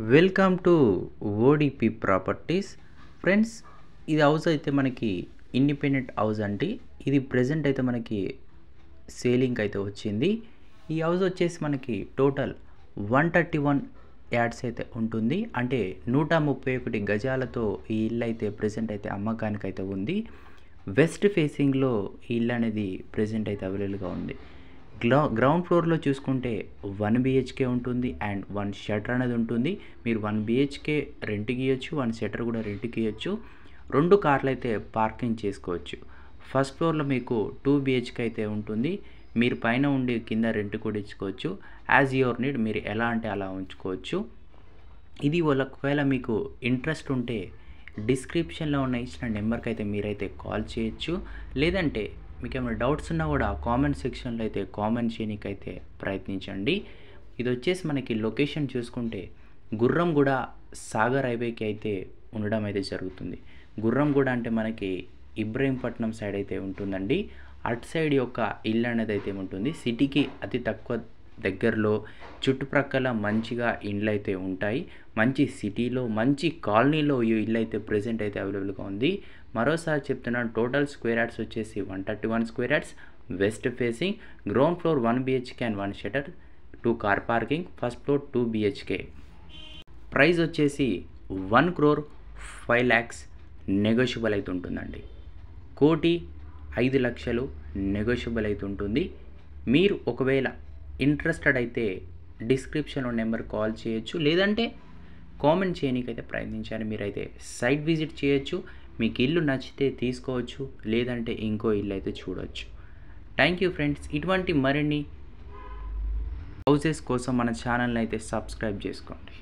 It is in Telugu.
Welcome to ODP properties friends. ఇది హౌస్ అయితే మనకి ఇండిపెండెంట్ హౌస్ అండి. ఇది ప్రెజెంట్ అయితే మనకి సేలింగ్ అయితే వచ్చింది. ఈ హౌస్ వచ్చేసి మనకి టోటల్ 131 యార్డ్స్ అయితే ఉంటుంది. అంటే 131 గజాలతో ఈ ఇల్లు అయితే ప్రెజెంట్ అయితే అమ్మకానికి అయితే ఉంది. వెస్ట్ ఫేసింగ్లో ఈ ఇల్లు అనేది ప్రెజెంట్ అయితే అవైలబుల్గా ఉంది. గ్రౌండ్ ఫ్లోర్లో చూసుకుంటే 1 బిహెచ్కే ఉంటుంది అండ్ 1 షటర్ అనేది ఉంటుంది. మీరు 1 బిహెచ్కే రెంట్కి ఇవ్వచ్చు, 1 షటర్ కూడా రెంట్కి ఇవ్వచ్చు. 2 కార్లు అయితే పార్కింగ్ చేసుకోవచ్చు. ఫస్ట్ ఫ్లోర్లో మీకు 2 బిహెచ్కే అయితే ఉంటుంది. మీరు పైన ఉండి కింద రెంట్ కూడా ఇచ్చుకోవచ్చు. యాజ్ యువర్ నీడ్, మీరు ఎలా అంటే అలా ఉంచుకోవచ్చు. ఇది ఒకవేళ మీకు ఇంట్రెస్ట్ ఉంటే డిస్క్రిప్షన్లో ఉన్న ఇచ్చిన నెంబర్కి అయితే మీరైతే కాల్ చేయొచ్చు. లేదంటే మీకు ఏమైనా డౌట్స్ ఉన్నా కూడా కామెంట్ సెక్షన్లో అయితే కామెంట్ చేయడానికి అయితే ప్రయత్నించండి. ఇది వచ్చేసి మనకి లొకేషన్ చూసుకుంటే గుర్రంగూడ సాగర్ హైవేకి అయితే ఉండడం అయితే జరుగుతుంది. గుర్రంగూడ అంటే మనకి ఇబ్రహీంపట్నం సైడ్ అయితే ఉంటుందండి. అటు సైడ్ యొక్క ఇల్లు అనేది అయితే ఉంటుంది. సిటీకి అతి తక్కువ దగ్గరలో చుట్టుప్రక్కల మంచిగా ఇండ్లు అయితే ఉంటాయి. మంచి సిటీలో మంచి కాలనీలో ఈ ఇల్లు అయితే ప్రెజెంట్ అయితే అవైలబుల్గా ఉంది. మరోసారి చెప్తున్నాను, టోటల్ స్క్వేర్ యార్డ్స్ వచ్చేసి 131 square yards. West facing, ground floor 1 BHK and 1 shutter, 2 car parking, first floor 2 BHK. Price వచ్చేసి 1,05,00,000 నెగోషియబుల్ అయితే ఉంటుందండి. 1,05,00,000 నెగోషియబుల్ అయితే ఉంటుంది. మీరు ఒకవేళ ఇంట్రెస్టెడ్ అయితే డిస్క్రిప్షన్లో నెంబర్ కాల్ చేయొచ్చు, లేదంటే కామెంట్ చేయడానికైతే ప్రయత్నించాలి. మీరైతే సైట్ విజిట్ చేయొచ్చు. మీకు ఇల్లు నచ్చితే తీసుకోవచ్చు, లేదంటే ఇంకో ఇల్లు అయితే చూడవచ్చు. Thank you friends. ఇటువంటి మరిన్ని హౌసెస్ కోసం మన ఛానల్ని అయితే సబ్స్క్రైబ్ చేసుకోండి.